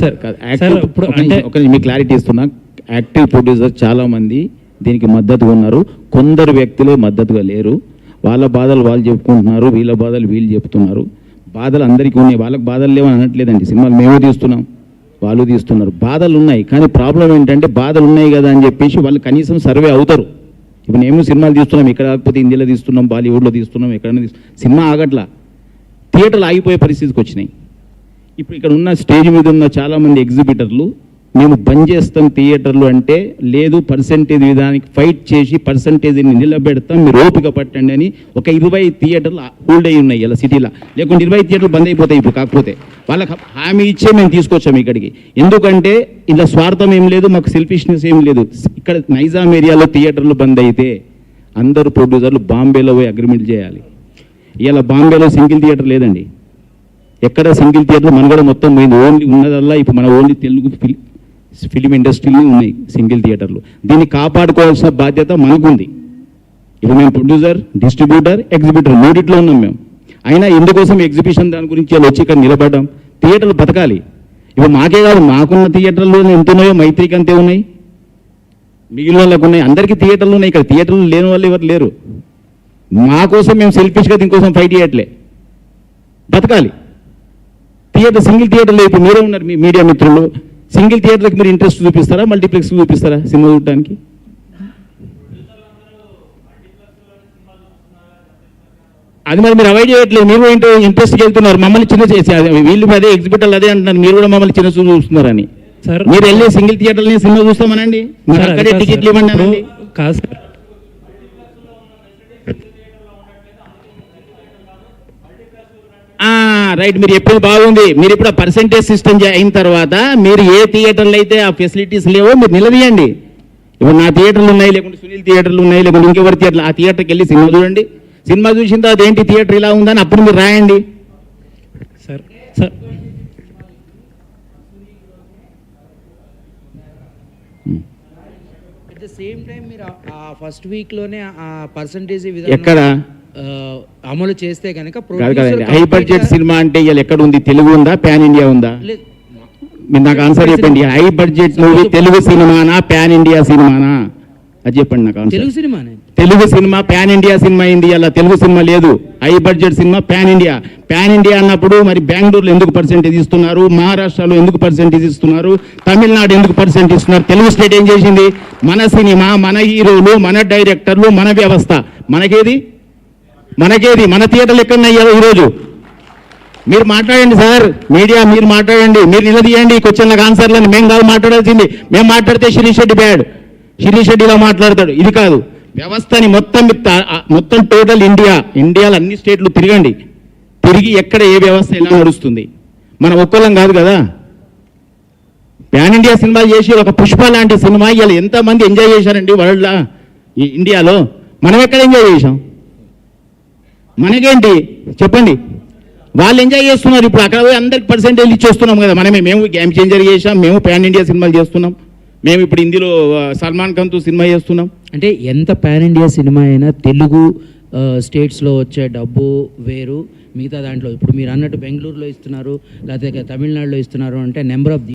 Sir ఇప్పుడు అంటే మీకు క్లారిటీ ఇస్తున్నా, యాక్టివ్ ప్రొడ్యూసర్ చాలా మంది దీనికి మద్దతుగా ఉన్నారు, కొందరు వ్యక్తులే మద్దతుగా లేరు. వాళ్ళ బాధలు వాళ్ళు చెప్పుకుంటున్నారు, వీళ్ళ బాధలు వీళ్ళు చెప్తున్నారు. బాధలు అందరికీ ఉన్నాయి, వాళ్ళకి బాధలు లేవని అనట్లేదండి. సినిమాలు మేము తీస్తున్నాం, వాళ్ళు తీస్తున్నారు, బాధలు ఉన్నాయి. కానీ ప్రాబ్లం ఏంటంటే బాధలు ఉన్నాయి కదా అని చెప్పేసి వాళ్ళు కనీసం సర్వే అవుతారు. ఇప్పుడు మేము సినిమాలు తీస్తున్నాం, ఇక్కడ కాకపోతే హిందీలో తీస్తున్నాం, బాలీవుడ్లో తీస్తున్నాం, ఎక్కడైనా సినిమా ఆగట్లా, థియేటర్లు ఆగిపోయే పరిస్థితికి వచ్చినాయి. ఇప్పుడు ఇక్కడ ఉన్న స్టేజ్ మీద ఉన్న చాలామంది ఎగ్జిబిటర్లు మేము బంద్ చేస్తాం థియేటర్లు అంటే, లేదు పర్సంటేజ్ విధానానికి ఫైట్ చేసి పర్సంటేజ్ని నిలబెడతాం, మీరు ఓపిక పట్టండి అని ఒక 20 థియేటర్లు హోల్డ్ అయ్యి ఉన్నాయి ఇలా సిటీలో. లేకుంటే 20 థియేటర్లు బంద్ అయిపోతాయి. ఇప్పుడు కాకపోతే వాళ్ళకి హామీ ఇచ్చే మేము తీసుకొచ్చాము ఇక్కడికి. ఎందుకంటే ఇలా స్వార్థం ఏం లేదు, మాకు సెల్ఫిష్నెస్ ఏం లేదు. ఇక్కడ నైజాం ఏరియాలో థియేటర్లు బంద్ అయితే అందరూ ప్రొడ్యూసర్లు బాంబేలో పోయి అగ్రిమెంట్ చేయాలి. ఇలా బాంబేలో సింగిల్ థియేటర్ లేదండి, ఎక్కడ సింగిల్ థియేటర్ మనగడ మొత్తం పోయింది. ఓన్లీ ఉన్నదల్లా ఇప్పుడు మన ఓన్లీ తెలుగు ఫిలిం ఇండస్ట్రీలో ఉన్నాయి సింగిల్ థియేటర్లు. దీన్ని కాపాడుకోవాల్సిన బాధ్యత మనకుంది. ఇప్పుడు మేము ప్రొడ్యూసర్, డిస్ట్రిబ్యూటర్, ఎగ్జిబిటర్ మూడిట్లో ఉన్నాం మేము. అయినా ఎందుకోసం ఎగ్జిబిషన్ దాని గురించి వాళ్ళు వచ్చి ఇక్కడ నిలబడ్డాం. థియేటర్లు బతకాలి. ఇప్పుడు మాకే కాదు, మాకున్న థియేటర్లు ఎంత ఉన్నాయో మైత్రికి అంతే ఉన్నాయి, మిగిలిన వాళ్ళకు ఉన్నాయి, అందరికీ థియేటర్లు ఉన్నాయి. ఇక్కడ థియేటర్లు లేని వాళ్ళు ఎవరు లేరు. మా కోసం మేము సెల్ఫిష్గా దీనికోసం ఫైట్ చేయట్లే, బతకాలి. థియేటర్ సింగిల్ థియేటర్లో ఇప్పుడు మీరే ఉన్నారు, మీ మీడియా మిత్రులు, సింగిల్ థియేటర్కి మీరు ఇంట్రెస్ట్ చూపిస్తారా, మల్టీప్లెక్స్ చూపిస్తారా సినిమా చూడటానికి? అది మరి మీరు అవాయిడ్ చేయట్లేదు, మీరు ఏంటో ఇంట్రెస్ట్కి వెళ్తున్నారు. మమ్మల్ని చిన్న చేసి వీళ్ళు అదే ఎగ్జిబిటర్లు అదే అంటున్నారు, మీరు కూడా మమ్మల్ని చిన్న చూస్తున్నారని. సార్ మీరు వెళ్ళి సింగిల్ థియేటర్ని సినిమా చూస్తామనండి, మీరు అక్కడే టికెట్లు ఇవ్వండి అనండి. కాదు సార్, రైట్, మీరు ఎప్పుడు బాగుంది. మీరు ఇప్పుడు పర్సెంటేజ్ సిస్టమ్ అయిన తర్వాత మీరు ఏ థియేటర్లు అయితే ఆ ఫెసిలిటీస్ లేవో మీరు నిలదీయండి. ఇప్పుడు నా థియేటర్లు ఉన్నాయి, లేకుంటే సునీల్ థియేటర్లు ఉన్నాయి, లేకుంటే ఇంకెవరి థియేటర్లు, ఆ థియేటర్కి వెళ్ళి సినిమా చూడండి. సినిమా చూసిన తర్వాత ఏంటి థియేటర్ ఇలా ఉందని అప్పుడు మీరు రాయండి. Sir sir at the same time మీరు ఫస్ట్ వీక్లోనే ఆ పర్సంటేజ్ ఎక్కడ అమలు చేస్తే కనుక హై బడ్జెట్ సినిమా అంటే ఇవాళ ఎక్కడ ఉంది? తెలుగు ఉందా, పాన్ ఇండియా ఉందా? మీరు నాకు ఆన్సర్ చెప్పండి. హై బడ్జెట్ మూవీ తెలుగు సినిమానా, పాన్ ఇండియా సినిమానా? అది చెప్పండి నాకు ఆన్సర్. తెలుగు సినిమానే, Telugu cinema pan India cinema అయింది. ఇలా తెలుగు సినిమా లేదు, high budget cinema pan India. Pan India అన్నప్పుడు మరి బెంగళూరులో ఎందుకు పర్సెంటేజ్ ఇస్తున్నారు, మహారాష్ట్రలో ఎందుకు పర్సెంటేజ్ ఇస్తున్నారు, తమిళనాడు ఎందుకు పర్సెంటేజ్ ఇస్తున్నారు? తెలుగు స్టేట్ ఏం చేసింది? మన సినిమా, మన హీరోలు, మన డైరెక్టర్లు, మన వ్యవస్థ. మనకేది మన థియేటర్లు ఎక్కడున్నాయి ఈరోజు? మీరు మాట్లాడండి సార్, మీడియా మీరు మాట్లాడండి, మీరు నిలదీయండి క్వశ్చన్లకు ఆన్సర్లని. మేము కాదు మాట్లాడాల్సింది. మేము మాట్లాడితే శిరీష్ రెడ్డి బ్యాడ్, శిరీష్ రెడ్డి ఇలా మాట్లాడతాడు. ఇది కాదు, వ్యవస్థని మొత్తం టోటల్ ఇండియాలో అన్ని స్టేట్లు తిరగండి, తిరిగి ఎక్కడ ఏ వ్యవస్థ ఎలా నడుస్తుంది. మనం ఒక్కళ్ళం కాదు కదా. పాన్ ఇండియా సినిమాలు చేసి ఒక పుష్ప లాంటి సినిమా ఇలా ఎంతమంది ఎంజాయ్ చేశారండి వరల్డ్లో, ఇండియాలో. మనం ఎక్కడ ఎంజాయ్ చేశాం? మనకేంటి చెప్పండి? వాళ్ళు ఎంజాయ్ చేస్తున్నారు. ఇప్పుడు అక్కడ పోయి అందరికి పర్సెంటేజ్ ఇచ్చేస్తున్నాం కదా మనమే. మేము గేమ్ చేంజర్ చేసాం, మేము పాన్ ఇండియా సినిమాలు చేస్తున్నాం, మేము ఇప్పుడు హిందీలో సల్మాన్ ఖాన్తో సినిమా చేస్తున్నాం. అంటే ఎంత పాన్ ఇండియా సినిమా అయినా తెలుగు స్టేట్స్లో వచ్చే డబ్బు వేరు, మిగతా దాంట్లో ఇప్పుడు మీరు అన్నట్టు బెంగళూరులో ఇస్తున్నారు, లేకపోతే తమిళనాడులో ఇస్తున్నారు అంటే నెంబర్ ఆఫ్